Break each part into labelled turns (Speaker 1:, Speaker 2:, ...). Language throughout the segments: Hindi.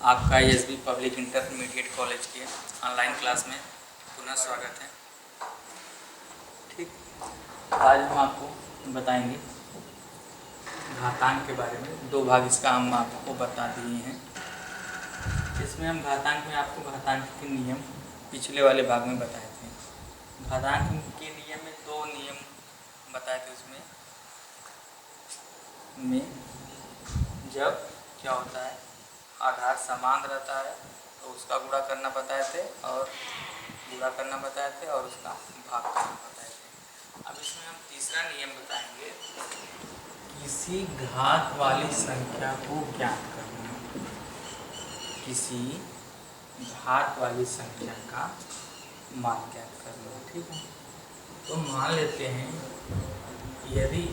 Speaker 1: आपका एसबी पब्लिक इंटरमीडिएट कॉलेज के ऑनलाइन क्लास में पुनः स्वागत है। ठीक, आज हम आपको बताएंगे घातांक के बारे में। दो भाग इसका हम आपको बता दिए हैं। इसमें हम घातांक में आपको घातांक के नियम पिछले वाले भाग में बताए थे। घातांक के नियम में दो नियम बताए थे। उसमें जब क्या होता है, आधार समान रहता है तो उसका गुणा करना बताए थे और गुणा करना बताए थे और उसका भाग करना बताए थे। अब इसमें हम तीसरा नियम बताएंगे, किसी घात वाली संख्या को ज्ञात करना। किसी घात वाली संख्या का मान ज्ञात करना। ठीक है, तो मान लेते हैं यदि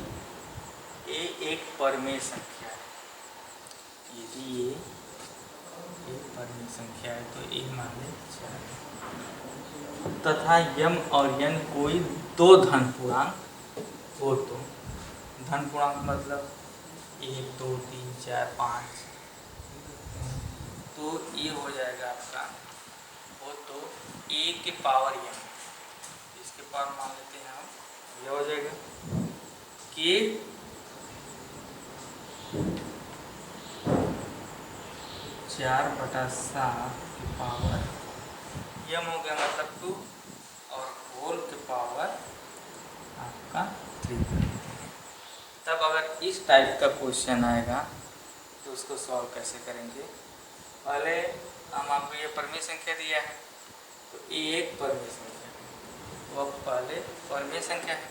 Speaker 1: ए एक परिमेय संख्या है, यदि ये एक परिमेय संख्या है तो ए मान लें 4 तथा यम और यन कोई दो धन पूर्णांक हो तो धन पूर्णांक मतलब 1 2 3 4 5, तो ये हो जाएगा आपका हो तो ए के पावर यम, इसके पावर मान लेते हैं हम, यह हो जाएगा कि 4/7 की पावर यम हो गया मतलब 2 और होल के पावर आपका 3। तब अगर इस टाइप का क्वेश्चन आएगा तो उसको सॉल्व कैसे करेंगे। पहले हम आपको ये परिमेय संख्या दिया है तो ये एक परिमेय संख्या है, वो पहले परिमेय संख्या है।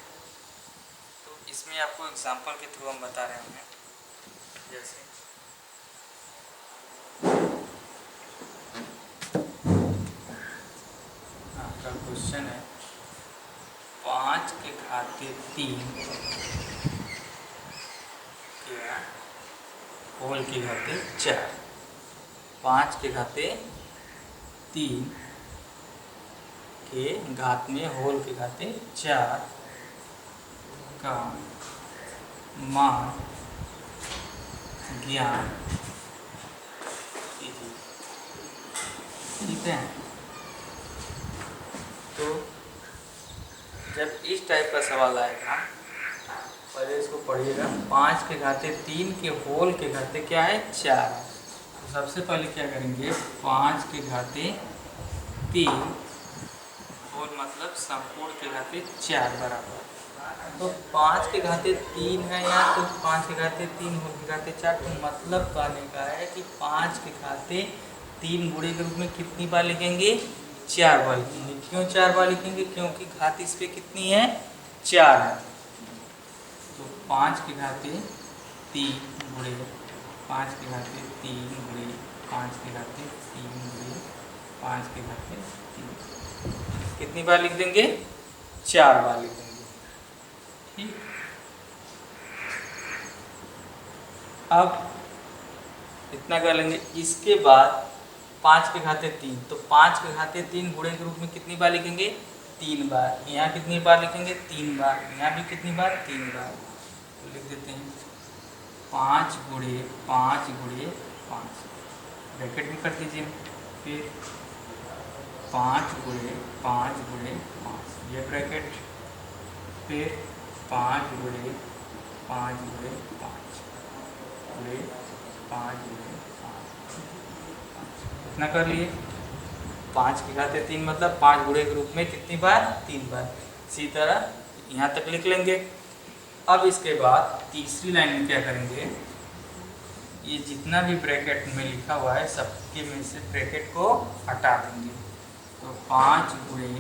Speaker 1: तो इसमें आपको एग्जांपल के थ्रू हम बता रहे हैं। जैसे आपका क्वेश्चन है 5 के घाते 3 क्या होल के घाते 4। 5 के घाते 3 के घात में होल के घाते 4 का मान ज्ञात कीजिए। ठीक है, तो जब इस टाइप का सवाल आएगा पहले इसको पढ़िएगा। 5 के घाते 3 के होल के घाते क्या है 4। तो सबसे पहले क्या करेंगे, 5 के घाते 3 होल मतलब संपूर्ण के घाते 4 बराबर। तो 5 के घाते 3 है यहाँ, तो 5 के घाते 3 होल के घाते 4। तो मतलब कहने का है कि 5 के घाते 3 गुणे के रूप में कितनी बार लिखेंगे, 4 बार लिखेंगे। क्यों 4 बार लिखेंगे, क्योंकि घात इस पे कितनी है 4 है। तो 5 के घाते 3 गुणे 5 के घाते 3 गुणे 5 के घाते 3 गुणे 5 के घाते 3 कितनी बार लिख देंगे, 4 बार लिख देंगे। ठीक, अब इतना कर लेंगे। इसके बाद 5 के घाते 3, तो 5 के घाते 3 गुणे के रूप में कितनी बार लिखेंगे, 3 बार। यहाँ कितनी बार लिखेंगे, 3 बार। यहाँ भी कितनी बार, 3 बार। तो लिख देते हैं 5 गुणे 5 गुणे 5, ब्रैकेट भी कर दीजिए। फिर 5 गुणे 5 गुणे 5, ये ब्रैकेट। फिर 5 गुणे 5 गुणे 5 गुणे 5 गुणे 5, इतना कर लिए। 5 के घाते 3 मतलब 5 गुणे के रूप में कितनी बार, 3 बार। इसी तरह यहाँ तक लिख लेंगे। अब इसके बाद तीसरी लाइन में क्या करेंगे, ये जितना भी ब्रैकेट में लिखा हुआ है सबके में से ब्रैकेट को हटा देंगे। तो 5 गुणे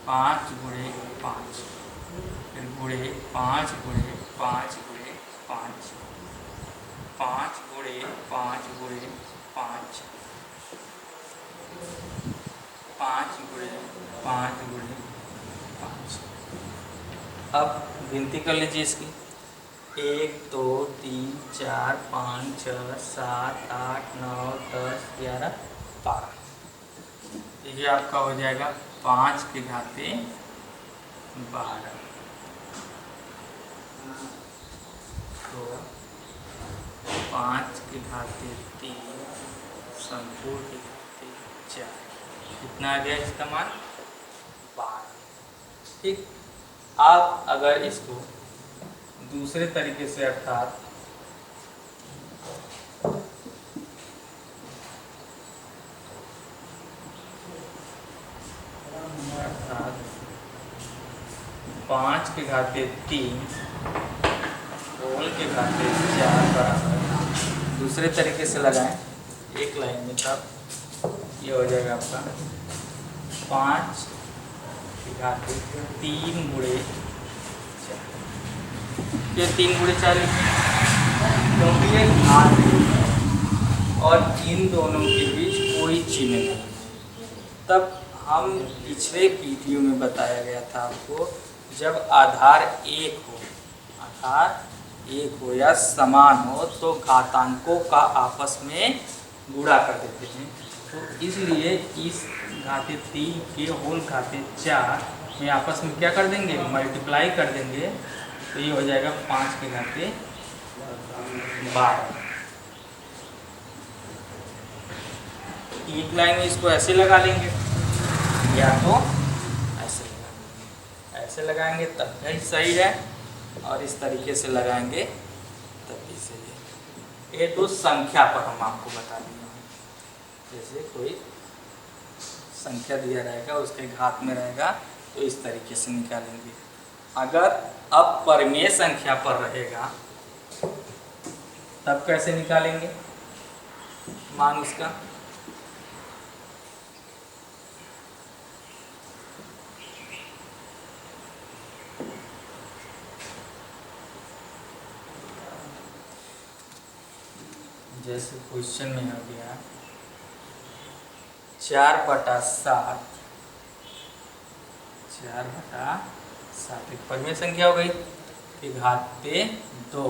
Speaker 1: 5 गुणे 5, फिर गुणे 5 गुणे 5 गुणे 5, 5 गुणे 5 गुणे 5, 5 गुणे 5 गुणे 5। अब गिनती कर लीजिए इसकी, 1 2 3 4 5 6 7 8 9 10 11 12। ये आपका हो जाएगा 5 के घाते 12। तो 5 के घाते 3 संपूर्ण के घाते 4। कितना आ गया इसका मान? 12। ठीक। आप अगर इसको दूसरे तरीके से अर्थात अर्थात 5 के घाते 3 होल के घाते 4 बराबर दूसरे तरीके से लगाएं एक लाइन में, तब ये हो जाएगा आपका 5 के घाते 3 गुणे 4। ये 3 गुणे 4 क्योंकि ये घात और इन दोनों के बीच कोई चिन्ह नहीं। तब हम पिछले वीडियो में बताया गया था आपको, जब आधार एक हो या समान हो तो घातांकों का आपस में गुणा कर देते हैं। तो इसलिए इस घाते 3 के होल घाते 4 में आपस में क्या कर देंगे? मल्टीप्लाई कर देंगे। तो ये हो जाएगा 5 के घाते 12। एक लाइन में इसको ऐसे लगा लेंगे या तो ऐसे लगाएंगे तब भी सही है, और इस तरीके से लगाएंगे तब भी सही है। ये तो संख्या पर हम आपको बता दिए हैं। जैसे कोई संख्या दिया रहेगा, उसके घात में रहेगा, तो इस तरीके से निकालेंगे। अगर अपरिमेय संख्या पर रहेगा तब कैसे निकालेंगे मान उसका? जैसे क्वेश्चन में हो गया 4/7, 4/7 एक परिमेय संख्या हो गई कि घाते 2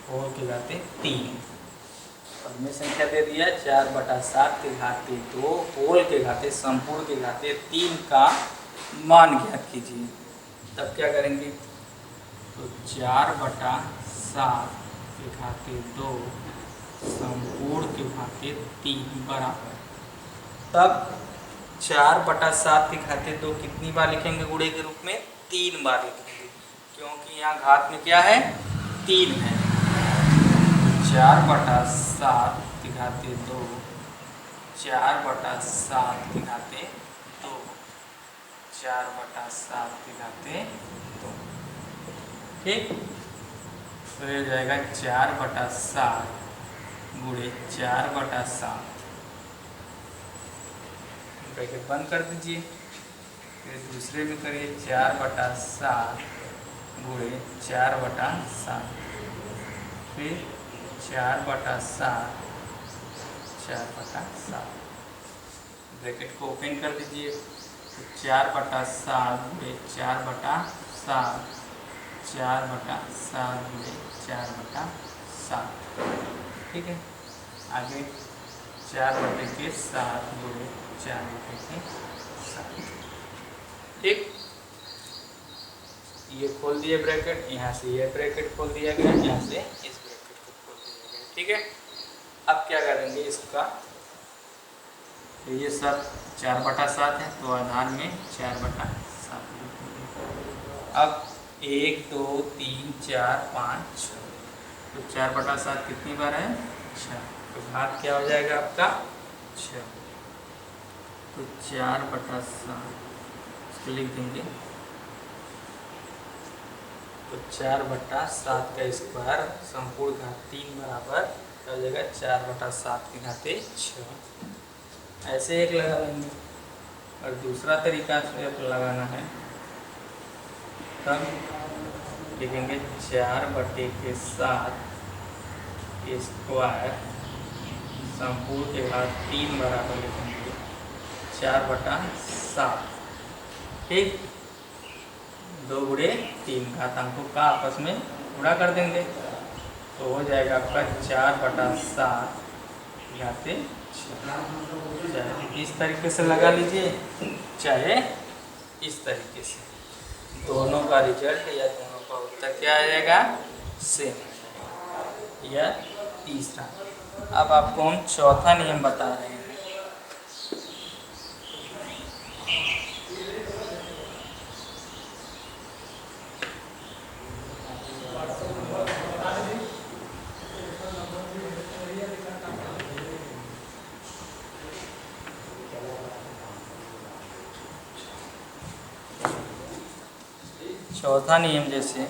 Speaker 1: होल के घाते 3। परिमेय संख्या दे दिया 4/7 के घाते 2 होल के घाते संपूर्ण के घाते 3 का मान ज्ञात कीजिए। तब क्या करेंगे? तो 4/7 के घाते 2 संपूर्ण के घाते 3 बराबर, तब 4/7 के घाते 2 कितनी बार लिखेंगे गुणे के रूप में? 3 बार लिखेंगे, क्योंकि यहाँ घात में क्या है? 3 है। 4/7 के घाते 2 4/7 के घाते 2 4/7 के घाते 2। ठीक। तो ये जाएगा 4/7 गुणे 4/7, ब्रैकेट बंद कर दीजिए। फिर दूसरे में करिए 4/7 गुणे 4/7, फिर 4/7 4/7, ब्रैकेट को ओपन कर दीजिए। तो 4/7 गुणे 4/7 4/7 गुणे 4/7। ठीक है। आगे 4/7 गुणे 4/7। ठीक। ये खोल दिए ब्रैकेट, यहाँ से ये ब्रैकेट खोल दिया गया, यहाँ से इस ब्रैकेट को खोल दिया गया। ठीक है। अब क्या करेंगे इसका? तो ये सब 4/7 है, तो आधार में 4/7। अब 1 2 3 4 5 6, तो 4/7 कितनी बार है? 6। तो घात क्या हो जाएगा आपका? 6। तो 4/7 इसको लिख देंगे। तो 4/7 का स्क्वायर संपूर्ण घात 3 बराबर क्या हो जाएगा? 4/7 के घाते 6। ऐसे एक लगा लेंगे। और दूसरा तरीका से लगाना है तब लिखेंगे 4/7 स्क्वायर संपूर्ण के घात 3 बराबर लिखेंगे 4/7। ठीक। 2 गुणे 3 घातांकों का आपस में गुणा कर देंगे, तो हो जाएगा आपका 4/7 घाते 6। चाहे इस तरीके से लगा लीजिए, चाहे इस तरीके से, दोनों का रिजल्ट या दोनों का उत्तर क्या आ जाएगा? सेम। या तीसरा अब आपको हम चौथा नियम बता रहे हैं। चौथा नियम जैसे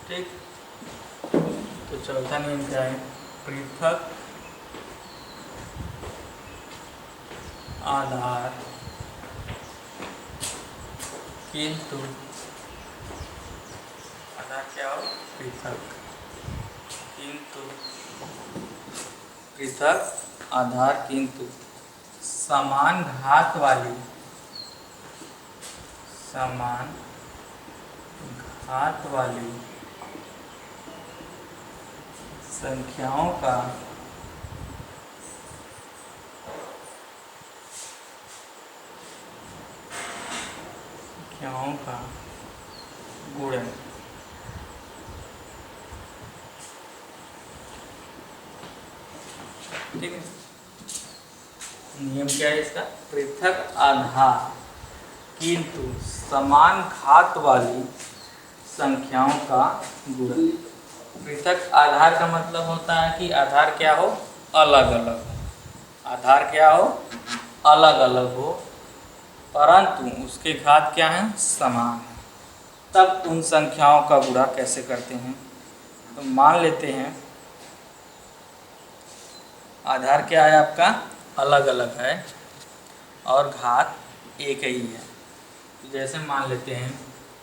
Speaker 1: ठीक, तो चौथा नियम क्या है? पृथक आधार किंतु आधार क्या हो? पृथक, किंतु पृथक आधार किंतु समान घात वाली, समान घात वाली संख्याओं का गुणन। ठीक है, नियम क्या है इसका? पृथक आधार किंतु समान घात वाली संख्याओं का गुणन। पृथक आधार का मतलब होता है कि आधार क्या हो? अलग अलग। आधार क्या हो? अलग अलग हो, परंतु उसके घात क्या है? समान है। तब उन संख्याओं का गुणा कैसे करते हैं? तो मान लेते हैं आधार क्या है आपका? अलग अलग है और घात एक ही है। तो जैसे मान लेते हैं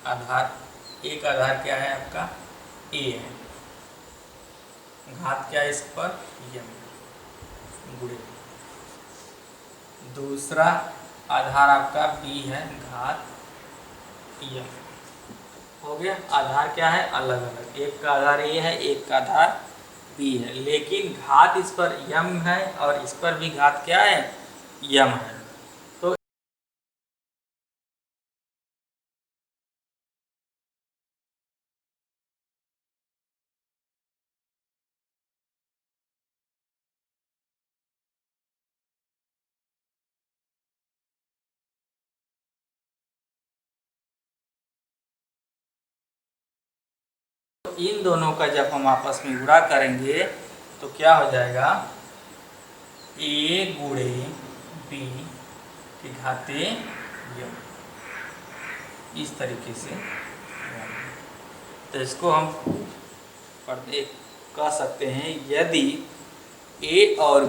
Speaker 1: आधार, एक आधार क्या है आपका? ए है, घात क्या है इस पर? यम, गुणे। दूसरा आधार आपका बी है, घात यम। हो गया, आधार क्या है? अलग अलग। एक का आधार ए है, एक का आधार बी है, लेकिन घात इस पर यम है और इस पर भी घात क्या है? यम है। तो इन दोनों का जब हम आपस में गुणा करेंगे तो क्या हो जाएगा? ए गुणे बी की घाते यम, इस तरीके से। तो इसको हम कह सकते हैं यदि ए और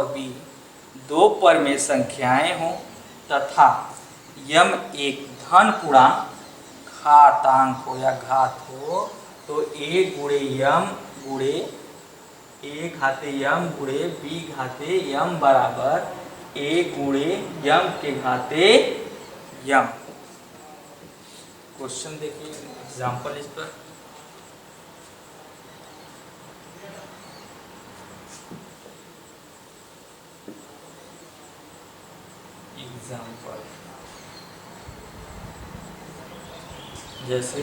Speaker 1: बी दो परमेय संख्याएं हों तथा यम एक धन पूर्णांक घातांक हो या घात हो, तो ए गुणे यम गुणे ए घाते यम गुणे बी घाते यम बराबर ए गुणे यम के घाते यम। क्वेश्चन देखिए, एग्जाम्पल इस पर। एग्जाम्पल जैसे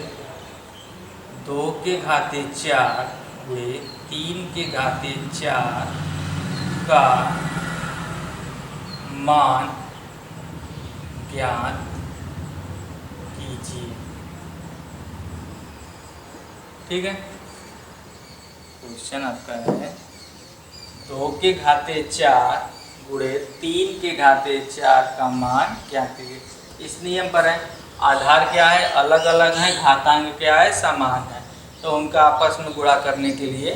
Speaker 1: 2 के घाते 4 गुणे 3 के घाते 4 का मान ज्ञात कीजिए। ठीक है, क्वेश्चन आपका है 2 के घाते 4 गुणे 3 के घाते 4 का मान क्या कीजिए। इस नियम पर है, आधार क्या है? अलग अलग है, घातांक क्या है? समान है। तो उनका आपस में गुणा करने के लिए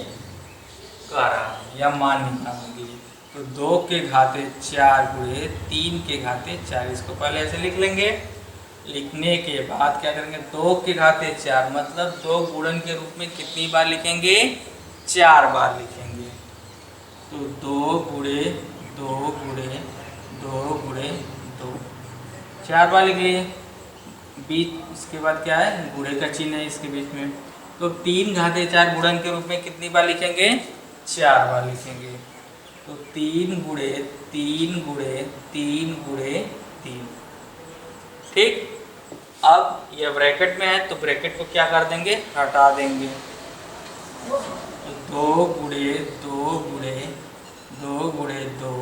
Speaker 1: कह रहा है या मान निकालने के लिए। तो 2 के घाते 4 गुणे 3 के घाते 4, इसको पहले ऐसे लिख लेंगे। लिखने के बाद क्या करेंगे? 2 के घाते 4 मतलब 2 गुणन के रूप में कितनी बार लिखेंगे? 4 बार लिखेंगे। तो 2 गुणे 2 गुणे 2 गुणे 2, 4 बार लिख लिए। बीच इसके बाद क्या है? गुणे का चिन्ह है इसके बीच में। तो 3 घाते 4 गुणन के रूप में कितनी बार लिखेंगे? 4 बार लिखेंगे। तो 3 गुणे 3 गुणे 3 गुणे 3। ठीक, अब यह ब्रैकेट में है तो ब्रैकेट को क्या कर देंगे, हटा देंगे। तो 2 गुणे 2 गुणे 2 गुणे 2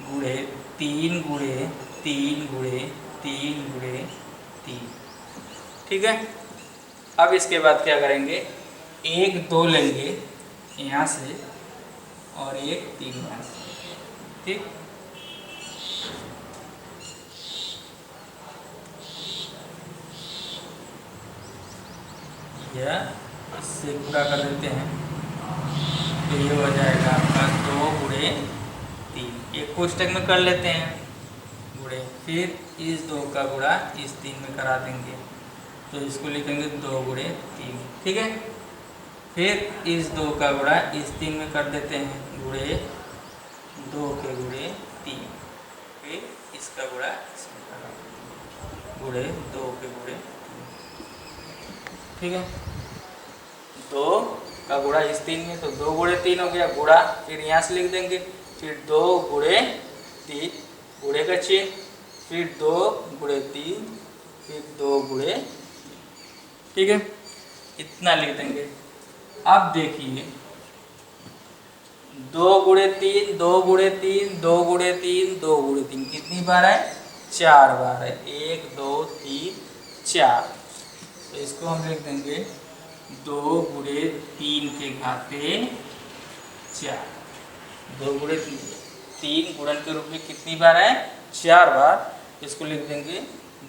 Speaker 1: गुणे 3 गुणे 3 गुणे 3 गुणे 3। ठीक है, अब इसके बाद क्या करेंगे, 1 2 लेंगे यहाँ से और 1 3 यहाँ से। ठीक, यह इससे पूरा कर देते हैं तो ये हो जाएगा आपका 2 गुणे 3। एक कोष्टक में कर लेते हैं गुणे, फिर इस 2 का गुणा इस 3 में करा देंगे तो इसको लिखेंगे 2 गुणे 3। ठीक है, फिर इस 2 का गुणा इस 3 में कर देते हैं गुणे 2 के गुणे 3, फिर इसका गुणा इसमें करा गुणे 2 के गुणे 3। ठीक है, 2 का गुणा इस 3 में तो 2 गुणे 3 हो गया गुणा, फिर यहाँ से लिख देंगे, फिर 2 गुणे 3 गुणे का चिन्ह, फिर 2 गुणे 3, फिर 2 गुणे। ठीक है, इतना लिख देंगे। अब देखिए 2 गुणे 3 2 गुणे 3 2 गुणे 3 2 गुणे 3 कितनी बार है, 4 बार है। 1 2 3 4, तो इसको हम लिख देंगे 2 गुणे 3 के घाते 4। 2 गुणे 3 गुणन के रूप में कितनी बार है, 4 बार। इसको लिख देंगे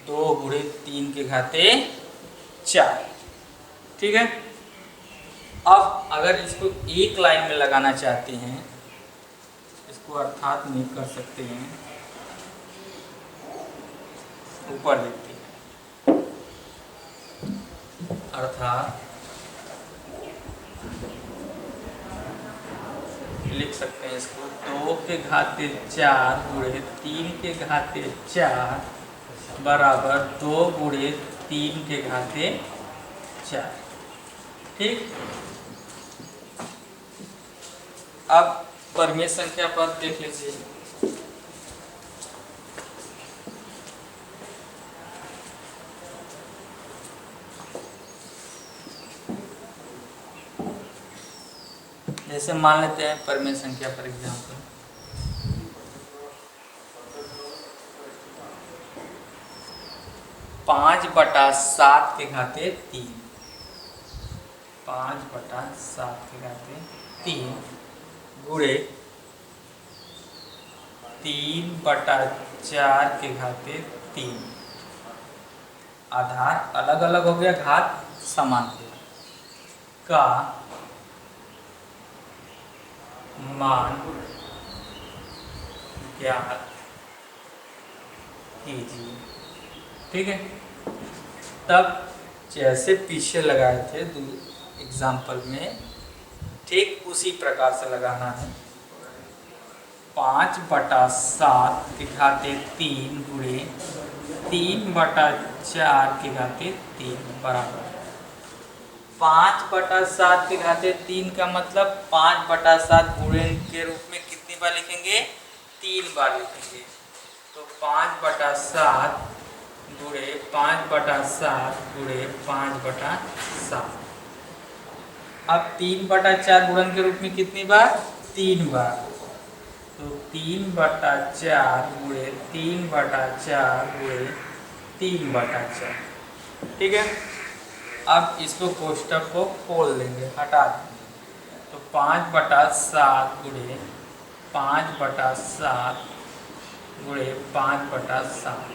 Speaker 1: 2 गुणे 3 के घाते 4। ठीक है, अब अगर इसको एक लाइन में लगाना चाहते हैं, इसको अर्थात नहीं कर सकते हैं, ऊपर लिखते हैं अर्थात लिख सकते हैं इसको 2 के घाते 4 गुणे 3 के घाते 4 बराबर 2 गुणे 3 के घाते 4। ठीक, अब परिमेय संख्या पर देख लीजिए। जैसे मान लेते हैं परिमेय संख्या पर एग्जाम्पल, पाँच बटा 7 के घाते 3, 5 बटा 7 के घाते 3 गुणे 3 बटा 4 के घाते 3। आधार अलग अलग हो गया, घात समान हो का मान ज्ञात कीजिए। ठीक है, तब जैसे पीछे लगाए थे एग्जाम्पल में, ठीक उसी प्रकार से लगाना है। 5 बटा 7 के घाते 3 गुणे 3 बटा 4 के घाते 3 बराबर 5 बटा 7 के घाते 3 का मतलब 5 बटा 7 गुणे के रूप में कितनी बार लिखेंगे, 3 बार लिखेंगे। तो 5 बटा 7 गुणे 5 बटा 7 गुणे 5 बटा 7। अब 3 बटा 4 गुणन के रूप में कितनी बार, 3 बार। तो 3 बटा 4 गुणे 3 बटा 4 गुणे 3 बटा 4। ठीक है, अब इसको कोष्टक को खोल देंगे, हटा देंगे। तो 5 बटा 7 गुणे 5 बटा 7 गुणे 5 बटा 7,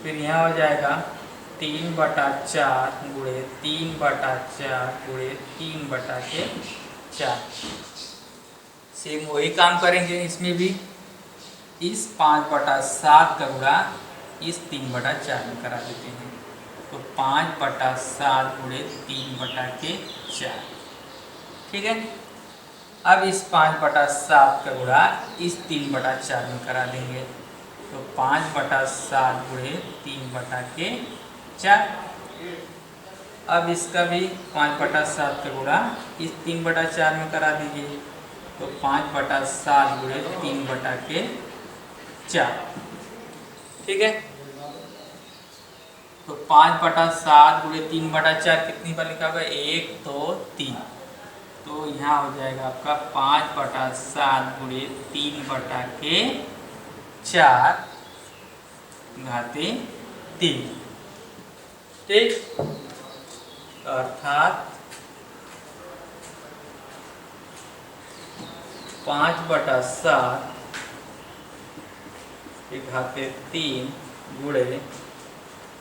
Speaker 1: फिर यहाँ हो जाएगा 3 बटा 4 गुणे 3 बटा 4 गुणे 3 बटा के 4। सेम वही काम करेंगे इसमें भी, इस 5 बटा 7 का गुणा इस 3 बटा 4 में करा देते हैं। तो 5 बटा 7 गुणे 3 बटा के 4। ठीक है, अब इस 5 बटा 7 का गुणा इस 3 बटा 4 में करा देंगे। तो 5 बटा 7 गुणे 3 बटा के 4। अब इसका भी 5 बटा 7 का गुणा इस 3 बटा 4 में करा दीजिए। तो 5/7 गुणे 3/4। ठीक है, तो 5/7 गुणे 3/4 कितनी बार लिखा होगा? 1 2 3। तो यहाँ हो जाएगा आपका 5/7 गुणे 3/4 घाते 3। ठीक, अर्थात 5/7 के घाते 3 गुणे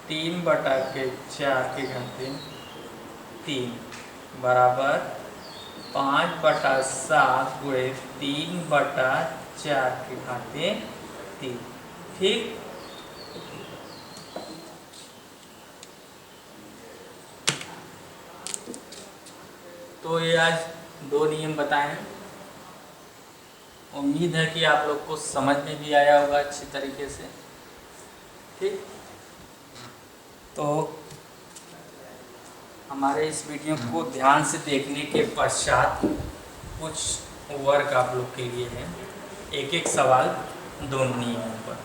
Speaker 1: 3/4 के घाते 3 बराबर 5/7 गुणे 3/4 के घाते 3। ठीक, तो ये आज 2 नियम बताए हैं। उम्मीद है कि आप लोग को समझ में भी आया होगा अच्छी तरीके से। ठीक, तो हमारे इस वीडियो को ध्यान से देखने के पश्चात कुछ वर्क आप लोग के लिए है, एक एक सवाल दोनों नियमों पर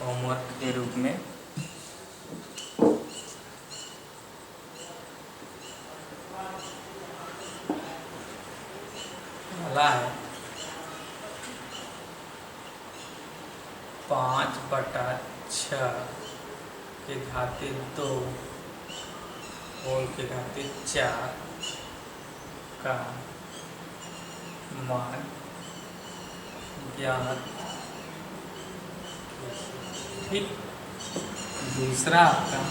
Speaker 1: होमवर्क के रूप में। पहला है 5/6 के घाते 2 होल के घाते 4 का मान ज्ञात। ठीक, दूसरा आपका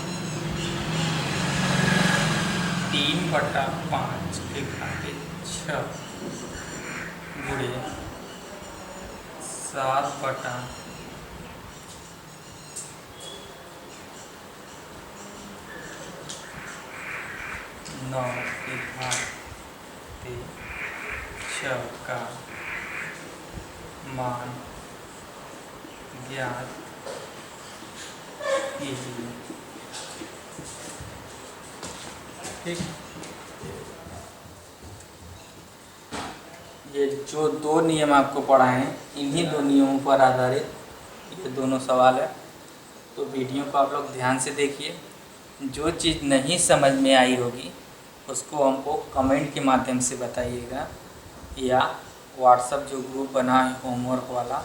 Speaker 1: 3/5 के घाते 6 गुणे 7/9 के घाते 6 का मान ज्ञात कीजिए। ठीक, ये जो 2 नियम आपको पढ़ाए हैं, इन्हीं 2 नियमों पर आधारित ये दोनों सवाल है। तो वीडियो को आप लोग ध्यान से देखिए। जो चीज़ नहीं समझ में आई होगी उसको हमको कमेंट के माध्यम से बताइएगा, या व्हाट्सएप जो ग्रुप बना है होमवर्क वाला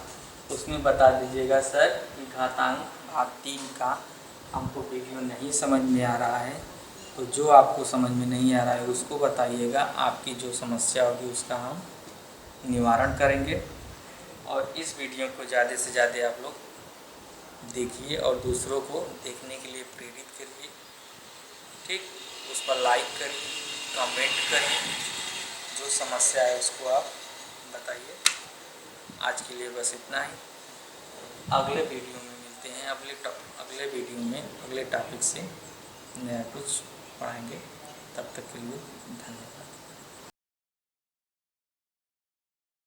Speaker 1: उसमें बता दीजिएगा, सर कि घातांक भाग 3 का हमको वीडियो नहीं समझ में आ रहा है। तो जो आपको समझ में नहीं आ रहा है उसको बताइएगा, आपकी जो समस्या होगी उसका हम निवारण करेंगे। और इस वीडियो को ज़्यादा से ज़्यादा आप लोग देखिए और दूसरों को देखने के लिए प्रेरित करिए। ठीक, उस पर लाइक करिए, कमेंट करिए, जो समस्या है उसको आप बताइए। आज के लिए बस इतना ही। अगले वीडियो में मिलते हैं, अगले वीडियो में अगले टॉपिक से नया कुछ पढ़ाएंगे। तब तक के लिए धन्यवाद।